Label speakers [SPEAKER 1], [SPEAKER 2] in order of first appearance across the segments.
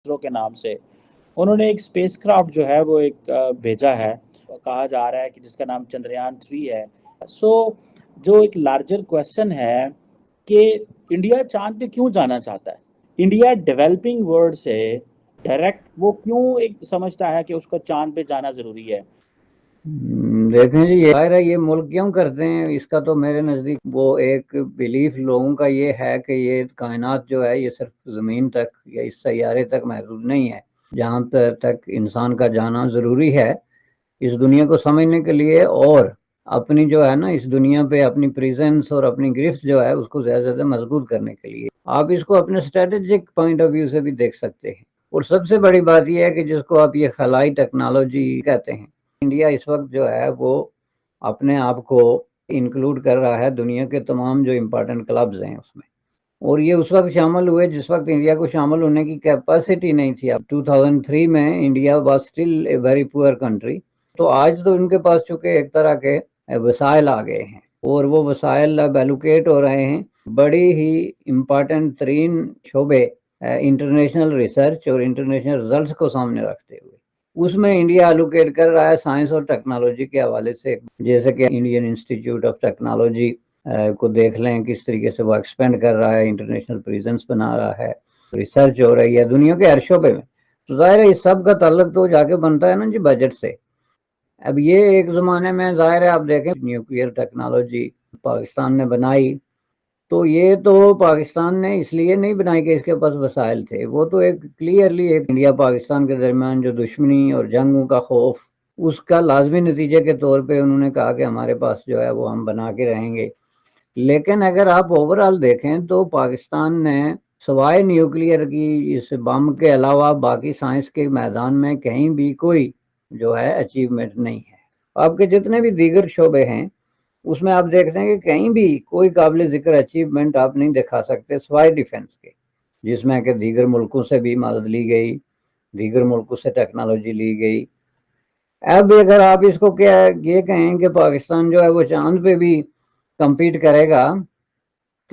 [SPEAKER 1] इसरो के नाम से उन्होंने एक स्पेस क्राफ्ट जो है वो एक भेजा है, कहा जा रहा है कि जिसका नाम चंद्रयान 3 है। सो जो एक लार्जर क्वेश्चन है कि इंडिया चांद पे क्यों जाना चाहता है, इंडिया डेवलपिंग वर्ल्ड से डायरेक्ट वो क्यों एक समझता है कि उसको चांद पे जाना ज़रूरी है।
[SPEAKER 2] देखें जी, ये जाहिर है ये मुल्क क्यों करते हैं, इसका तो मेरे नज़दीक वो एक बिलीफ लोगों का ये है कि ये कायनात जो है ये सिर्फ ज़मीन तक या इस सैयारे तक महदूद नहीं है, जहाँ तक इंसान का जाना ज़रूरी है इस दुनिया को समझने के लिए, और अपनी जो है ना इस दुनिया पे अपनी प्रेजेंस और अपनी गिरफ्त जो है उसको ज़्यादा से ज़्यादा मजबूत करने के लिए। आप इसको अपने स्ट्रेटेजिक पॉइंट ऑफ व्यू से भी देख सकते हैं। और सबसे बड़ी बात यह है कि जिसको आप ये खलाई टेक्नोलॉजी कहते हैं, इंडिया इस वक्त जो है वो अपने आप को इंक्लूड कर रहा है दुनिया के तमाम जो इम्पोर्टेंट क्लब्स हैं उसमें, और ये उस वक्त शामिल हुए जिस वक्त इंडिया को शामिल होने की कैपेसिटी नहीं थी। अब 2003 में India was still a very poor country, तो आज तो इनके पास चूंकि एक तरह के वसाइल आ गए हैं और वो वसाइल अब एलोकेट हो रहे हैं बड़ी ही इम्पोर्टेंट तरीन शोबे इंटरनेशनल रिसर्च और इंटरनेशनल रिजल्ट्स को सामने रखते हुए उसमें इंडिया एलोकेट कर रहा है साइंस और टेक्नोलॉजी के हवाले से। जैसे कि इंडियन इंस्टीट्यूट ऑफ टेक्नोलॉजी को देख लें किस तरीके से वो एक्सपेंड कर रहा है, इंटरनेशनल प्रेजेंस बना रहा है, रिसर्च हो रही है दुनिया के हर शोबे में। तो जाहिर है इस सब का ताल्लुक तो जाके बनता है ना जी बजट से। अब ये एक ज़माने में जाहिर है आप देखें न्यूक्लियर टेक्नोलॉजी पाकिस्तान ने बनाई, तो ये तो पाकिस्तान ने इसलिए नहीं बनाई कि इसके पास वसाइल थे, वो तो एक क्लियरली एक इंडिया पाकिस्तान के दरमियान जो दुश्मनी और जंगों का खौफ उसका लाजमी नतीजे के तौर पे उन्होंने कहा कि हमारे पास जो है वो हम बना के रहेंगे। लेकिन अगर आप ओवरऑल देखें तो पाकिस्तान ने सवाए न्यूक्लियर की इस बम के अलावा बाकी साइंस के मैदान में कहीं भी कोई जो है अचीवमेंट नहीं है। आपके जितने भी दीगर शोबे हैं उसमें आप देखते हैं कि कहीं भी कोई काबिल जिक्र अचीवमेंट आप नहीं दिखा सकते सवाए डिफेंस के, जिसमें कि दीगर मुल्कों से भी मदद ली गई, दीगर मुल्कों से टेक्नोलॉजी ली गई। अब अगर आप इसको क्या ये कहें कि पाकिस्तान जो है वो चांद पे भी compete करेगा,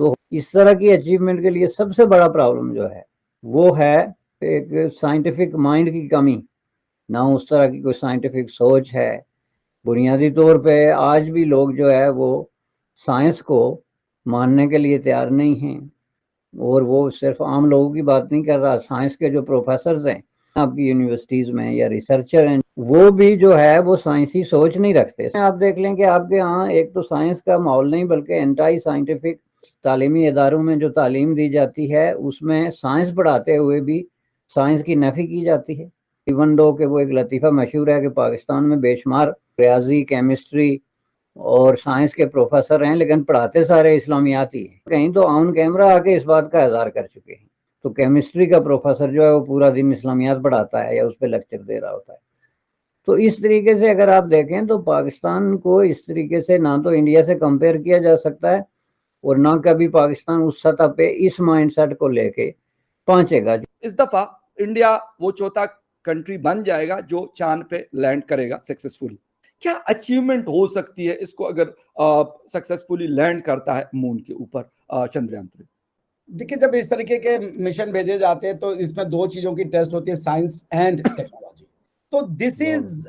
[SPEAKER 2] तो इस तरह की अचीवमेंट के लिए सबसे बड़ा प्रॉब्लम जो है वो है एक साइंटिफिक माइंड की कमी, ना उस तरह की कोई साइंटिफिक सोच है। बुनियादी तौर पे आज भी लोग जो है वो साइंस को मानने के लिए तैयार नहीं हैं, और वो सिर्फ आम लोगों की बात नहीं कर रहा, साइंस के जो प्रोफेसर्स हैं आपकी यूनिवर्सिटीज़ में या रिसर्चर हैं वो भी जो है वो साइंसी सोच नहीं रखते। आप देख लें कि आपके यहाँ एक तो साइंस का माहौल नहीं बल्कि एंटी साइंटिफिक तालीमी इदारों में जो तालीम दी जाती है उसमें साइंस पढ़ाते हुए भी साइंस की नफ़ी की जाती है। इवन दो कि वो एक लतीफ़ा मशहूर है कि पाकिस्तान में बेशुमार रियाजी, केमिस्ट्री और साइंस के प्रोफेसर हैं लेकिन पढ़ाते सारे इस्लामियात ही हैं। कहीं तो ऑन कैमरा आके इस बात का इज़हार कर चुके हैं। तो केमिस्ट्री का प्रोफेसर जो है वो पूरा दिन इस्लामियात पढ़ाता है या उस पर लेक्चर दे रहा होता है। तो इस तरीके से अगर आप देखें तो पाकिस्तान को इस तरीके से ना तो इंडिया से कंपेयर किया जा सकता है और ना कभी पाकिस्तान उस सतह पे इस माइंडसेट को लेके पहुंचेगा।
[SPEAKER 3] इस दफा इंडिया वो चौथा कंट्री बन जाएगा जो चांद पे लैंड करेगा सक्सेसफुली। क्या अचीवमेंट हो सकती है इसको अगर सक्सेसफुली लैंड करता है मून के ऊपर चंद्रयान-3?
[SPEAKER 4] देखिए, जब इस तरीके के मिशन भेजे जाते हैं तो इसमें दो चीजों की टेस्ट होती है, साइंस एंड टेक्नोलॉजी। तो दिस इज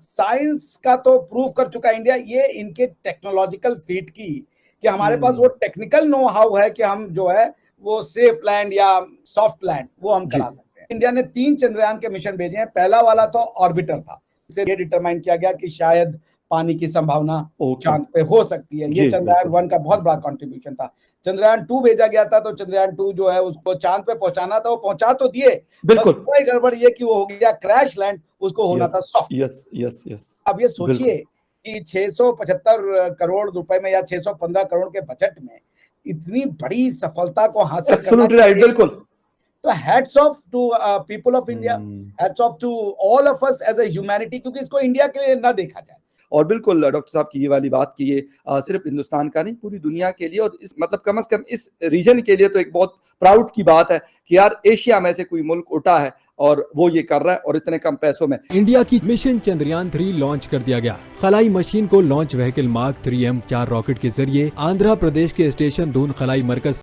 [SPEAKER 4] साइंस का तो प्रूव कर चुका है इंडिया, ये इनके टेक्नोलॉजिकल फीट की कि हमारे पास वो टेक्निकल नो हाउ है कि हम जो है वो सेफ लैंड या सॉफ्ट लैंड वो हम करा सकते हैं। इंडिया ने 3 चंद्रयान के मिशन भेजे हैं। पहला वाला तो ऑर्बिटर था, इससे ये डिटरमाइन किया गया कि शायद पानी की संभावना चांद पे हो सकती है। ये चंद्रयान-1 का बहुत बड़ा कंट्रीब्यूशन था। चंद्रयान-2 भेजा गया था, तो चंद्रयान-2 जो है उसको चांद पे पहुंचाना था, वो पहुंचा तो दिए,
[SPEAKER 3] बिल्कुल
[SPEAKER 4] कोई गड़बड़ ये कि वो हो गया क्रैश लैंड, उसको होना था सॉफ्ट।
[SPEAKER 3] यस।
[SPEAKER 4] अब ये सोचिए कि 675 करोड़ रुपए में या 615 करोड़ के बजट में इतनी बड़ी सफलता को हासिल करना,
[SPEAKER 3] बिल्कुल।
[SPEAKER 4] तो hats off to people of India, hats off to all of us as a humanity, क्योंकि इसको इंडिया के लिए ना देखा जाए।
[SPEAKER 3] और बिल्कुल डॉक्टर साहब की ये वाली बात की ये सिर्फ हिंदुस्तान का नहीं पूरी दुनिया के लिए, और इस मतलब कम से कम इस रीजन के लिए तो एक बहुत प्राउड की बात है कि यार एशिया में से कोई मुल्क उठा है और वो ये कर रहा है और इतने कम पैसों में।
[SPEAKER 5] इंडिया की मिशन चंद्रयान-3 लॉन्च कर दिया गया। खलाई मशीन को launch vehicle mark 3M4 rocket के जरिए आंध्र प्रदेश के स्टेशन दून खलाई मरकज